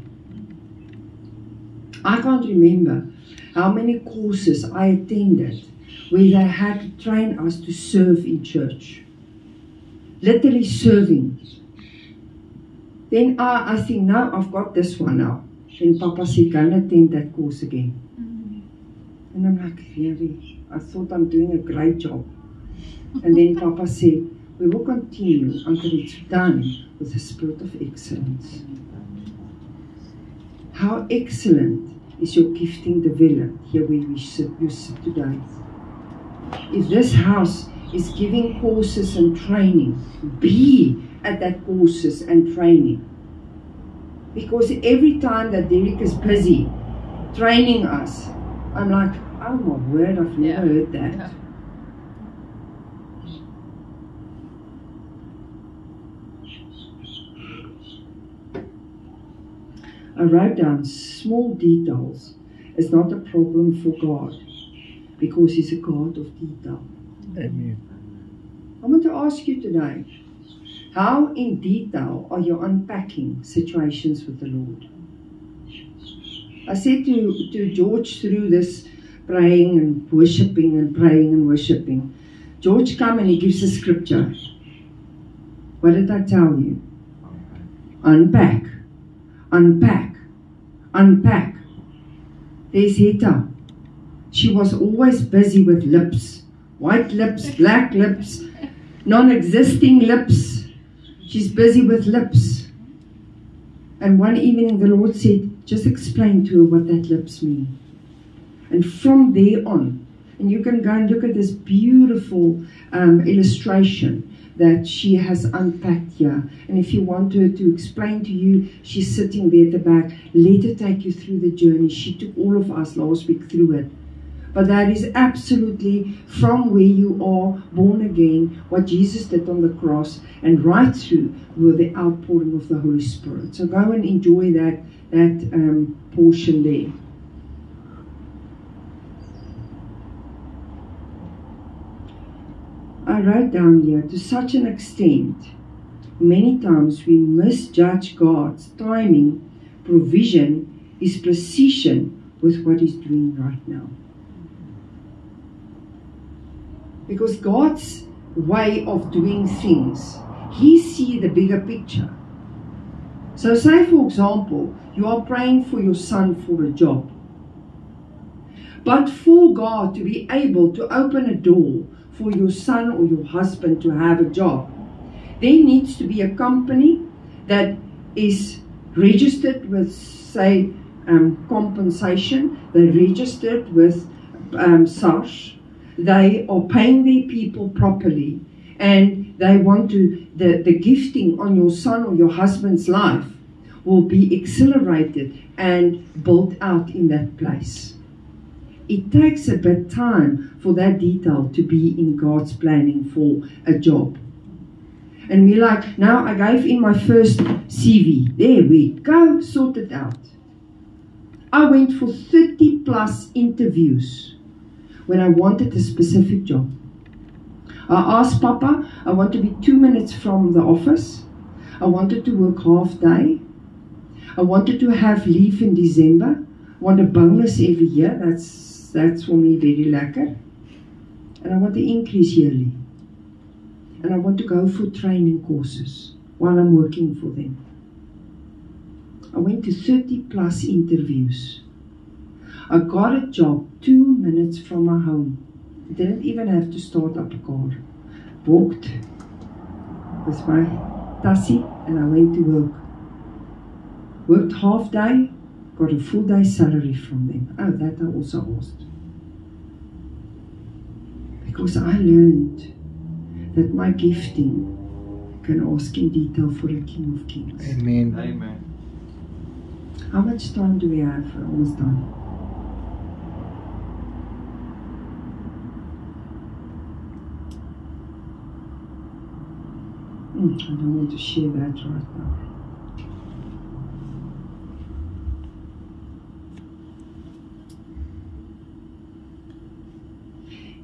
I can't remember how many courses I attended where they had to train us to serve in church. Literally serving. Then I think, now I've got this one now. Then Papa said, go and attend that course again. And I'm like, really? I thought I'm doing a great job. And then Papa said, we will continue until it's done with the spirit of excellence. How excellent is your gifting developed here where you sit today? If this house is giving courses and training, be at that courses and training. Because every time that Derek is busy training us, I'm like, oh my word, I've never heard that. Yeah. I wrote down small details is not a problem for God, because He's a God of detail. Amen. I want to ask you today, how in detail are you unpacking situations with the Lord? I said to George through this praying and worshipping and praying and worshipping, George come and he gives a scripture. What did I tell you? Unpack, unpack, unpack. There's Heta. She was always busy with lips. White lips, black lips, non-existing lips. She's busy with lips. And one evening the Lord said, just explain to her what that lips mean. And from there on, and you can go and look at this beautiful illustration that she has unpacked here. And if you want her to explain to you, she's sitting there at the back. Let her take you through the journey. She took all of us last week through it. But that is absolutely from where you are born again, what Jesus did on the cross, and right through with the outpouring of the Holy Spirit. So go and enjoy that portion there. I wrote down here, to such an extent, many times we misjudge God's timing, provision, His precision with what He's doing right now. Because God's way of doing things, He sees the bigger picture. So say, for example, you are praying for your son for a job. But for God to be able to open a door for your son or your husband to have a job, there needs to be a company that is registered with, say, compensation. They're registered with SARS. They are paying their people properly, and they want to, the gifting on your son or your husband's life will be accelerated and built out in that place. It takes a bit of time for that detail to be in God's planning for a job. And we're like, now I gave in my first CV. There we go, sorted out. I went for 30 plus interviews when I wanted a specific job. I asked Papa, I want to be 2 minutes from the office. I wanted to work half day. I wanted to have leave in December. I want a bonus every year. That's for me very lekker. And I want to increase yearly. And I want to go for training courses while I'm working for them. I went to 30 plus interviews. I got a job 2 minutes from my home. I didn't even have to start up a car. Walked with my tassie and I went to work. Worked half day, got a full day salary from them. Oh, that I also asked. Because I learned that my gifting can ask in detail for the King of Kings. Amen. Amen. How much time do we have? We're almost done. I don't want to share that right now.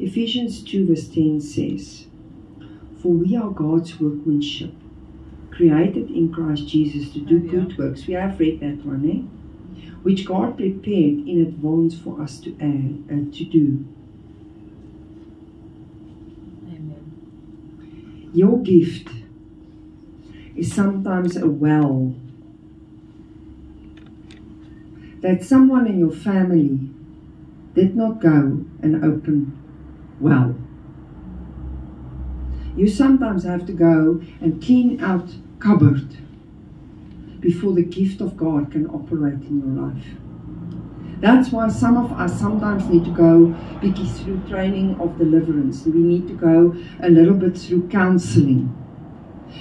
Ephesians 2 verse 10 says, "For we are God's workmanship, created in Christ Jesus to do good works." We have read that one, eh? Which God prepared in advance for us to do. Amen. Your gift is sometimes a well that someone in your family did not go and open well. You sometimes have to go and clean out cupboard before the gift of God can operate in your life. That's why some of us sometimes need to go through training of deliverance. We need to go a little bit through counseling.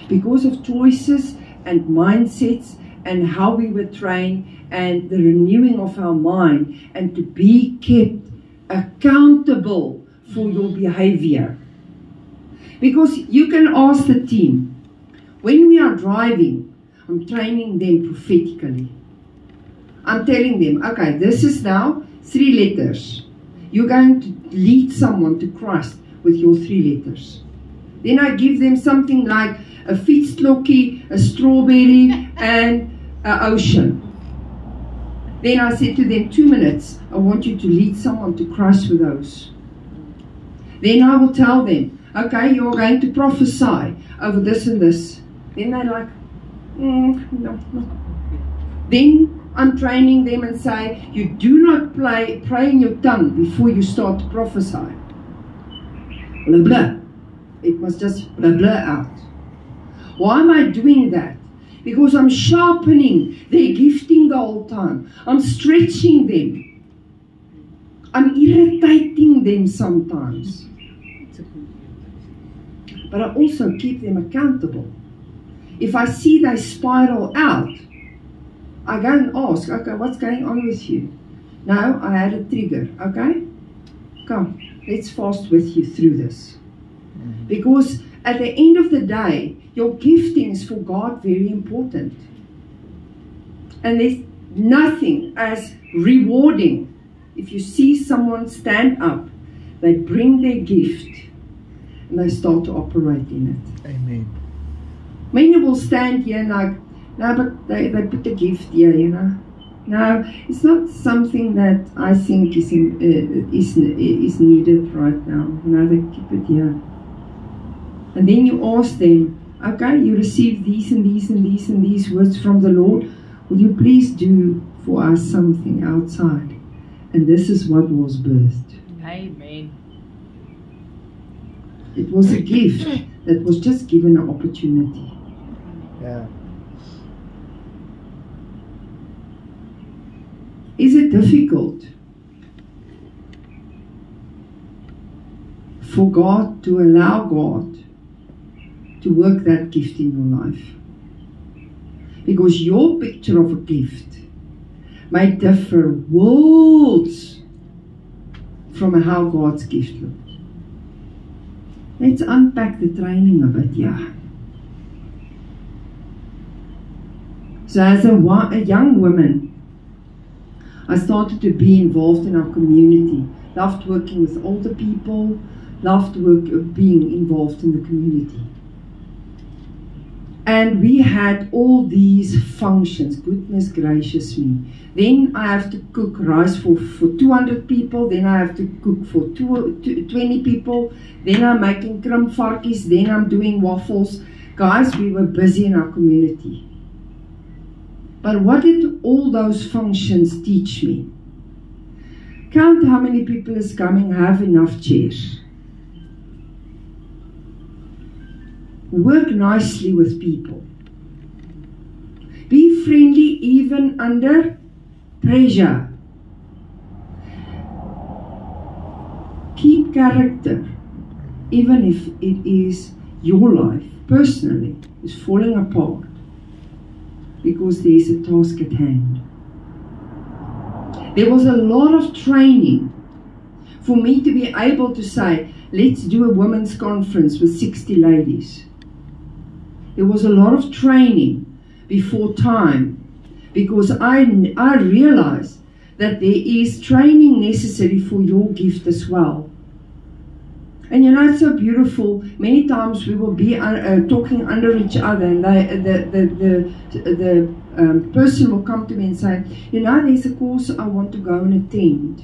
Because of choices and mindsets and how we were trained and the renewing of our mind, and to be kept accountable for your behavior. Because you can ask the team, when we are driving, I'm training them prophetically. I'm telling them, okay, this is now 3 letters. You're going to lead someone to Christ with your 3 letters. Then I give them something like a fietsklokkie, a strawberry, and an ocean. Then I said to them, 2 minutes, I want you to lead someone to Christ with those. Then I will tell them, okay, you're going to prophesy over this and this. Then they're like, no. Then I'm training them and say, you do not pray in your tongue before you start to prophesy. Blah, blah. It must just blah, blah out. Why am I doing that? Because I'm sharpening their gifting the whole time. I'm stretching them. I'm irritating them sometimes. But I also keep them accountable. If I see they spiral out, I go and ask, okay, what's going on with you? Now I had a trigger, okay? Come, let's fast with you through this. Because at the end of the day, your gifting is for God very important. And there's nothing as rewarding if you see someone stand up, they bring their gift, and they start to operate in it. Amen. Many will stand here and like, no, but they put the gift here, you know. No, it's not something that I think is needed right now. No, they keep it here. And then you ask them, okay, you received these and these and these and these words from the Lord. Will you please do for us something outside? And this is what was birthed. Amen. It was a gift that was just given an opportunity. Yeah. Is it difficult for God to allow God to work that gift in your life? Because your picture of a gift may differ worlds from how God's gift looked. Let's unpack the training a bit, yeah. So as a young woman, I started to be involved in our community. Loved working with older people, loved being involved in the community. And we had all these functions, goodness gracious me. Then I have to cook rice for 200 people, then I have to cook for 20 people, then I'm making krimpvarkies, then I'm doing waffles. Guys, we were busy in our community. But what did all those functions teach me? Count how many people is coming, have enough chairs. Work nicely with people. Be friendly even under pressure. Keep character, even if it is your life, personally, is falling apart. Because there is a task at hand. There was a lot of training for me to be able to say, let's do a women's conference with 60 ladies. There was a lot of training before time, because I realized that there is training necessary for your gift as well. And you know, it's so beautiful. Many times we will be talking under each other, and the person will come to me and say, you know, there's a course I want to go and attend,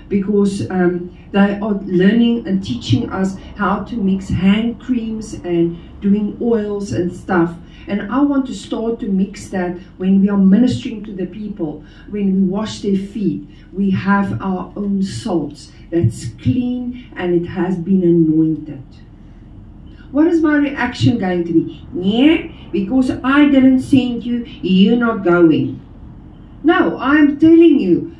because they are learning and teaching us how to mix hand creams and doing oils and stuff. And I want to start to mix that when we are ministering to the people, when we wash their feet. We have our own salts that's clean and it has been anointed. What is my reaction going to be? Yeah, because I didn't send you, you're not going. No, I'm telling you,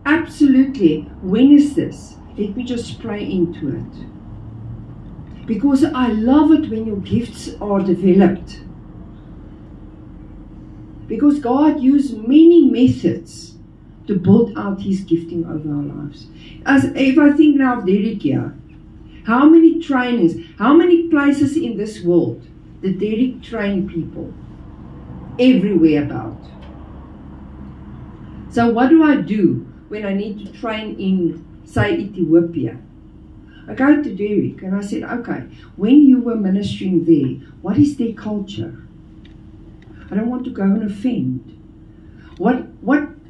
absolutely. When is this? Let me just pray into it. Because I love it when your gifts are developed. Because God used many methods to build out His gifting over our lives. As if I think now of Derek here, how many trainings, how many places in this world did Derek train people? Everywhere about. So what do I do when I need to train in, say, Ethiopia? I go to Derek and I said, okay, when you were ministering there, what is their culture? I don't want to go and offend. What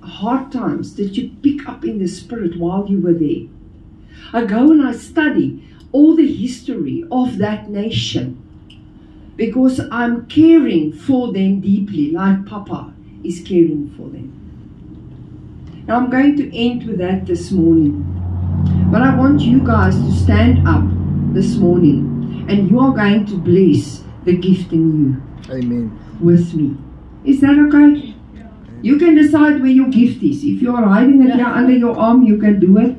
hard times did you pick up in the spirit while you were there? I go and I study all the history of that nation, because I'm caring for them deeply, like Papa is caring for them. Now I'm going to end with that this morning. But I want you guys to stand up this morning, and you are going to bless the gift in you. Amen. With me. Is that okay? You can decide where your gift is. If you are hiding it here under your arm, you can do it.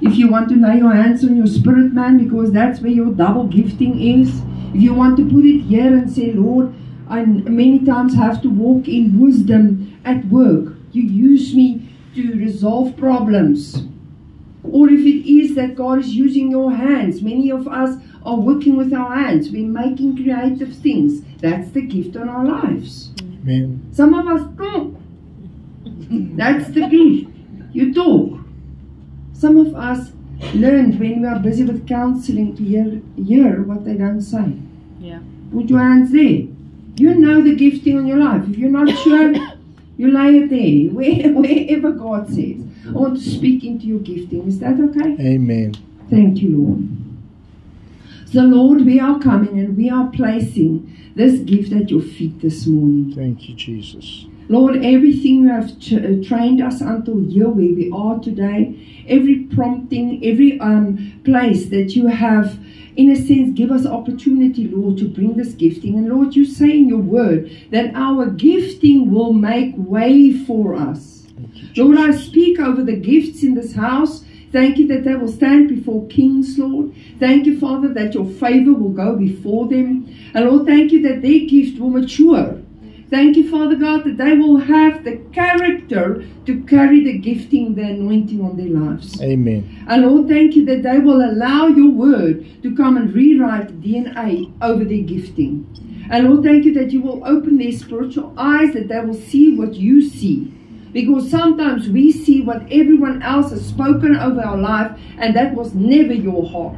If you want to lay your hands on your spirit man, because that's where your double gifting is. If you want to put it here and say, Lord, I many times have to walk in wisdom at work. You use me to resolve problems. Or if it is that God is using your hands. Many of us are working with our hands. We're making creative things. That's the gift on our lives. Amen. Some of us talk. That's the gift. You talk. Some of us learned when we are busy with counseling to hear what they don't say. Yeah. Put your hands there. You know the gifting on your life. If you're not sure, you lay it there. Wherever God says. I want to speak into your gifting. Is that okay? Amen. Thank you, Lord. So, Lord, we are coming and we are placing this gift at your feet this morning. Thank you, Jesus. Lord, everything you have trained us until here where we are today, every prompting, every place that you have, in a sense, give us opportunity, Lord, to bring this gifting. And Lord, you say in your word that our gifting will make way for us. Lord, I speak over the gifts in this house. Thank you that they will stand before kings, Lord. Thank you, Father, that your favor will go before them. And Lord, thank you that their gift will mature. Thank you, Father God, that they will have the character to carry the gifting, the anointing on their lives. Amen. And Lord, thank you that they will allow your word to come and rewrite the DNA over their gifting. And Lord, thank you that you will open their spiritual eyes, that they will see what you see. Because sometimes we see what everyone else has spoken over our life, and that was never your heart.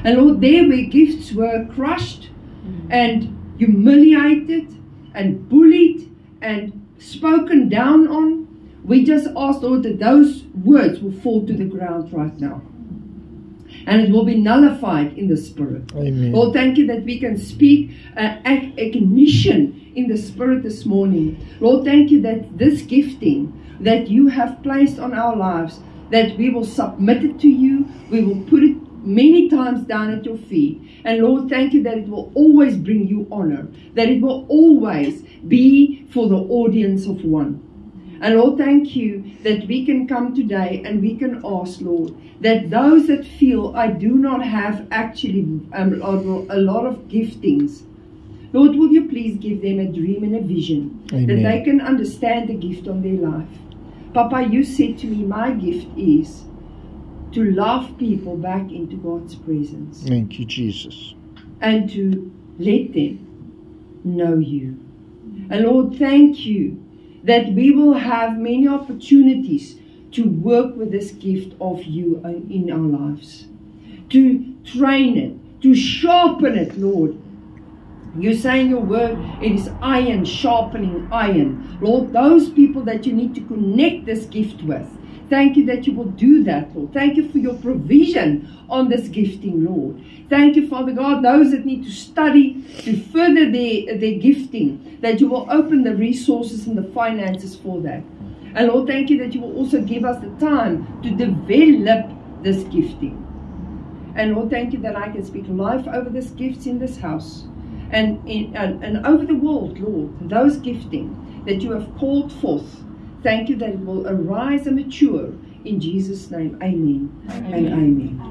And Lord, there where gifts were crushed and humiliated and bullied and spoken down on, we just ask, Lord, that those words will fall to the ground right now. And it will be nullified in the Spirit. Amen. Lord, thank you that we can speak ignition in the Spirit this morning. Lord, thank you that this gifting that you have placed on our lives, that we will submit it to you. We will put it many times down at your feet. And Lord, thank you that it will always bring you honor. That it will always be for the audience of one. And Lord, thank you that we can come today and we can ask, Lord, that those that feel I do not have actually a lot of giftings, Lord, will you please give them a dream and a vision, Amen. that they can understand the gift on their life. Papa, you said to me, my gift is to love people back into God's presence. Thank you, Jesus. And to let them know you. And Lord, thank you that we will have many opportunities to work with this gift of you in our lives, to train it, to sharpen it, Lord. You say in your word, it is iron sharpening iron. Lord, those people that you need to connect this gift with, thank you that you will do that, Lord. Thank you for your provision on this gifting, Lord. Thank you, Father God, those that need to study to further their gifting, that you will open the resources and the finances for that. And Lord, thank you that you will also give us the time to develop this gifting. And Lord, thank you that I can speak life over these gifts in this house and over the world, Lord. Those gifting that you have called forth, thank you that it will arise and mature. In Jesus' name, amen and amen.